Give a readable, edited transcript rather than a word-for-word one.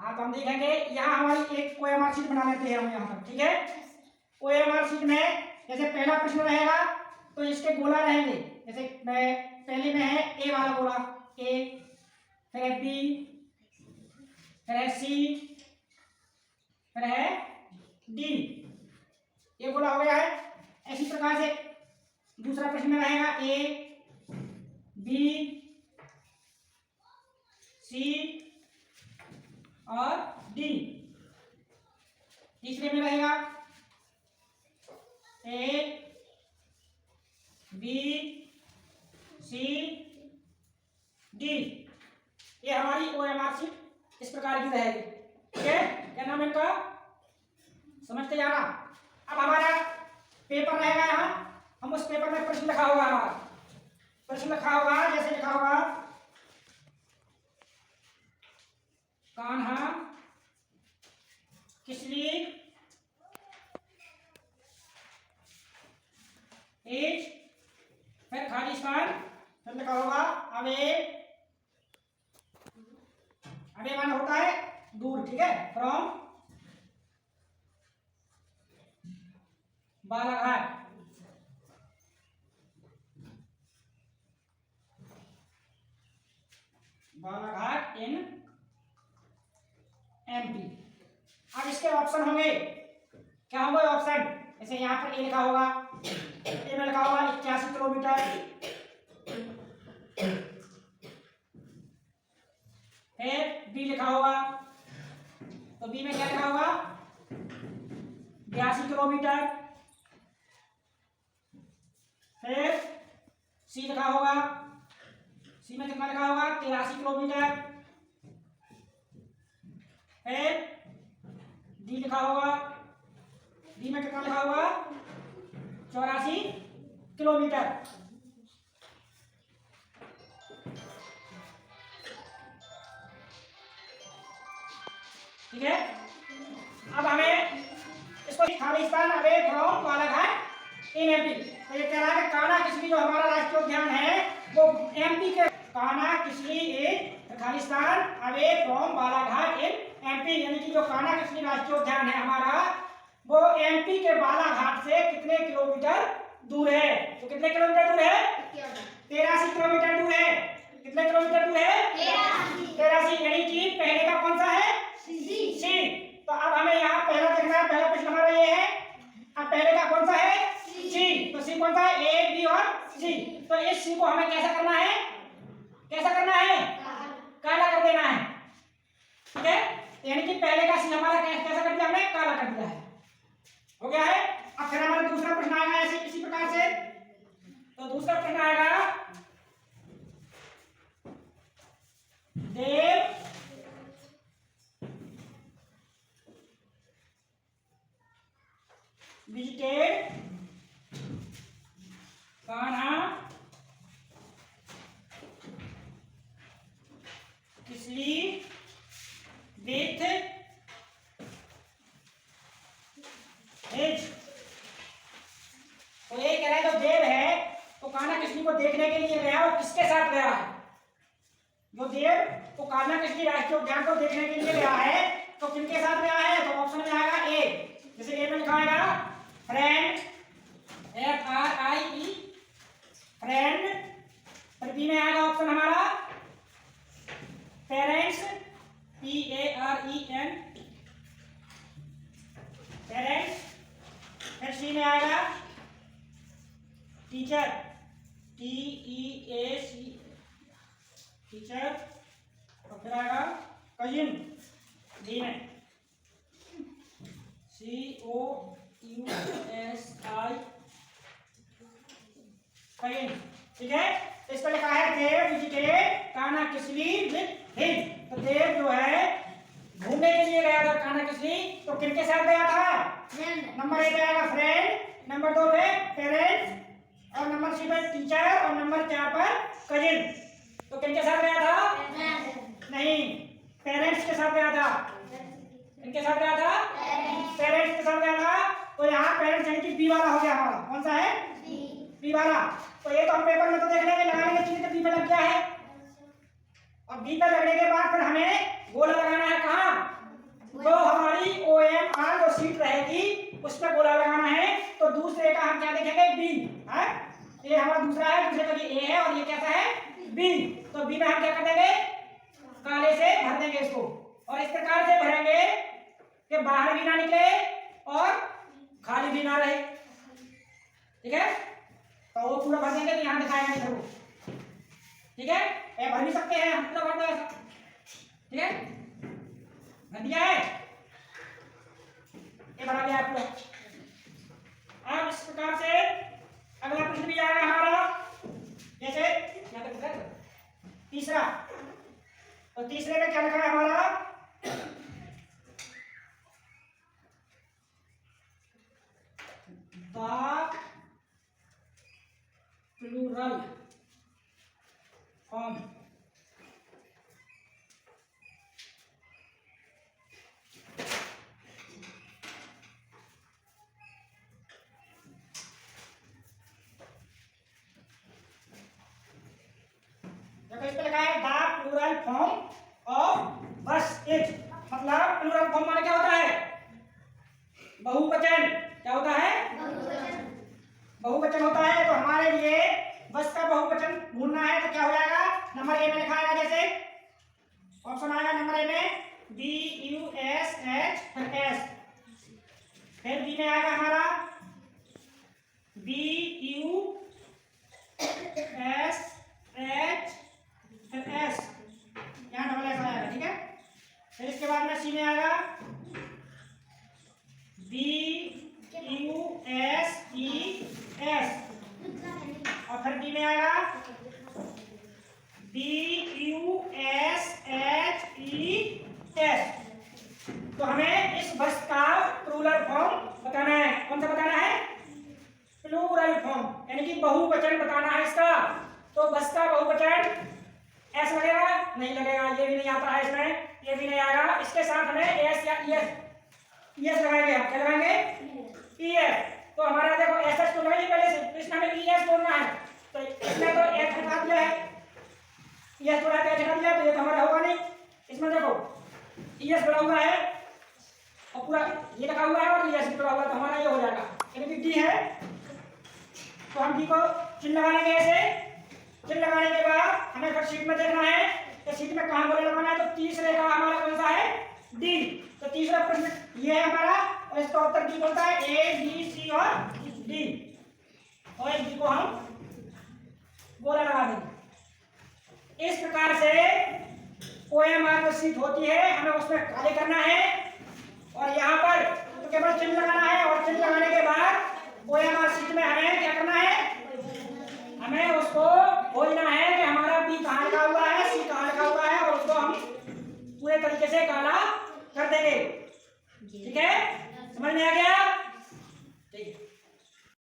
हाँ, तो हम देखेंगे यहाँ हमारी एक OMR शीट बना लेते हैं हम यहाँ पर, ठीक है। OMR शीट में जैसे पहला प्रश्न रहेगा तो इसके गोला रहेंगे, जैसे पहले में है ए वाला गोला, ए, फिर है बी, फिर है सी, फिर है डी, ये गोला हो गया है। इसी प्रकार से दूसरा प्रश्न में रहेगा ए, बी, सी और डी। तीसरे में रहेगा ए, बी, सी, डी। ये हमारी OMR शीट इस प्रकार की रहेगी, ठीक है। क्या नाम है इनका, समझते जाना। अब हमारा पेपर रहेगा यहाँ, हम उस पेपर में प्रश्न लिखा होगा, हमारा प्रश्न लिखा होगा, जैसे लिखा होगा कान्हा किसली एज, फिर खाली स्थान, फिर लिखा होगा अवे, अवे माना होता है दूर, ठीक है, from Balaghat, Balaghat in MP। अब इसके ऑप्शन होंगे, क्या होंगे ऑप्शन, जैसे यहाँ पर ए लिखा होगा, ए में लिखा होगा 81 किलोमीटर, फिर बी लिखा होगा, तो बी में क्या लिखा होगा 82 किलोमीटर, फिर सी लिखा होगा, सी में कितना लिखा होगा 83 किलोमीटर, फिर डी लिखा होगा, डी में कितना लिखा होगा 84 किलोमीटर। ठीक है। अब हमें इसको खाली स्थान away from Balaghat in MP। तो ये कह रहा है कान्हा किसली जो हमारा राष्ट्रीय उद्यान है वो MP के, कान्हा किसली एक खाली स्थान away from Balaghat in MP, यानी कि जो कान्हा किसली राष्ट्रीय उद्यान है हमारा वो MP के बालाघाट से कितने किलोमीटर दूर है। तो कितने किलोमीटर दूर है 83 किलोमीटर दूर है। कितने किलोमीटर दूर है 83, यानी कि पहले का कौन सा है सी। तो अब हमें यहाँ पहला देखना है, पहला प्रश्न हमारा ये है, अब पहले का कौन सा है सी। तो सी कौन सा है ए, बी और सी। तो इस सी को हमें कैसा करना है, कैसा करना है काला कर देना है, ठीक है। यानी कि पहले का सी हमारा कैसा कर दिया हमने, काला कर दिया है, हो गया है। अब फिर हमारा दूसरा प्रश्न आएगा ऐसे इसी प्रकार से। तो दूसरा प्रश्न आएगा देव visited Kanha Kisli with his। तो ये कह रहा है जो देव है तो कान्हा किसली को देखने के लिए गया, वो किसके साथ गया है। जो देव तो कान्हा किसली राष्ट्रीय उद्यान को देखने के लिए गया है तो किनके साथ गया है। तो ऑप्शन में आएगा ए, जैसे ए में लिखा आएगा फ्रेंड, FRIE फ्रेंड। फिर बी में आएगा ऑप्शन हमारा पेरेंट्स, PAREN पेरेंट्स। फिर सी में आएगा टीचर, TEAC टीचर। और फिर आएगा कजिन, डी में COUSI कजिन, ठीक है। इस पर लिखा है Dev visited Kanha Kisli with him. तो देव जो है घूमने के लिए गया था कान्हा किसली, तो किनके साथ गया था। नंबर 1 आएगा फ्रेंड, नंबर 2 पे पेरेंट्स और नंबर 3 पर टीचर और नंबर 4 पर कजिन। तो किनके साथ गया था, नहीं पेरेंट्स के साथ गया था। इनके साथ गया था पेरेंट्स के साथ गया था। तो यहाँ पेरेंट्स यानी कि बी वाला हो गया हमारा, कौन सा है बी वाला। तो ये तो हम पेपर में तो देख लेंगे, लगा लेंगे चिन्ह बी पे लग गया है। और बी पे लगने के बाद फिर हमें गोला लगाना है कहाँ, ये हमारा दूसरा है, दूसरे का ये ए है और ये कैसा है बी। तो बी में हम क्या कर देंगे, काले से भर देंगे इसको, और इस प्रकार से भरेंगे कि बाहर भी ना निकले और खाली भी ना रहे। ठीक है, तो वो पूरा भर देंगे, तो यहाँ दिखाएंगे नहीं सबको। ठीक है, ये भर भी सकते हैं हम, पूरा भर दो ऐसा। ठीक है, भर दिया है, ये भरा गया है पूरा। अब इस प्रकार से अगला प्रश्न भी आएगा हमारा, जैसे तीसरा। तो तीसरे में क्या लिखा है हमारा, द प्लूरल फॉर्म लिखा है द प्लूरल फॉर्म ऑफ बस इज। मतलब प्लूरल फॉर्म माने क्या होता है, बहुवचन। क्या होता है, बहुवचन होता है। तो हमारे लिए बस का बहुवचन ढूंढना है, तो क्या हो जाएगा, नंबर ए में लिखा है, जैसे ऑप्शन आएगा नंबर ए में BUSH, फिर बी में आएगा हमारा BUSH, यहाँ डबल एस आएगा। ठीक है, फिर इसके बाद में सी में आएगा BUSES, और फिर डी में आएगा BUSHES। तो हमें इस बस का प्लूरल फॉर्म बताना है। कौन सा बताना है, प्लूरल फॉर्म, यानी कि बहुवचन बताना है इसका। तो बस का बहुवचन एस लगेगा, नहीं लगेगा, ये भी नहीं आता है इसमें, ये भी नहीं आएगा। इसके साथ हमें एस या ईएस लगाएंगे। हम क्या लगाएंगे, ईएस। तो हमारा देखो एस एस तो लगाइए पहले से, तो इसमें हमें ईएस बोलना है। तो इसमें तो एस हटा दिया है, ईएस बोला तो हटा दिया, तो ये तो हमारा होगा नहीं। इसमें देखो ईएस बना हुआ है और पूरा ये लगा हुआ है और ईएस भी बना हुआ है, तो हमारा ये हो जाएगा, यानी कि डी है। तो हम डी को चिन्ह लगा लेंगे ऐसे। चिन्ह लगाने के बाद हमें फिर शीट में देखना है कि शीट में कहां बोले लगाना है। तो तीसरे का हमारा कौन सा है, डी। तो तीसरा प्रश्न ये है हमारा, और इसका उत्तर डी बोलता है, ए बी सी और डी। और एक डी को हम गोला लगा देंगे। इस प्रकार से OMR जो शीट होती है हमें उसमें काले करना है, और यहाँ पर तो केवल चिन्ह लगाना है। और चिन्ह लगाने के बाद OMR शीट में हमें क्या करना है, हमें उसको खोजना है कि हमारा बी कहाँ लिखा हुआ है, सी कहाँ लिखा हुआ है, और उसको हम पूरे तरीके से काला कर देंगे। ठीक है, समझ में आ गया? ठीक है।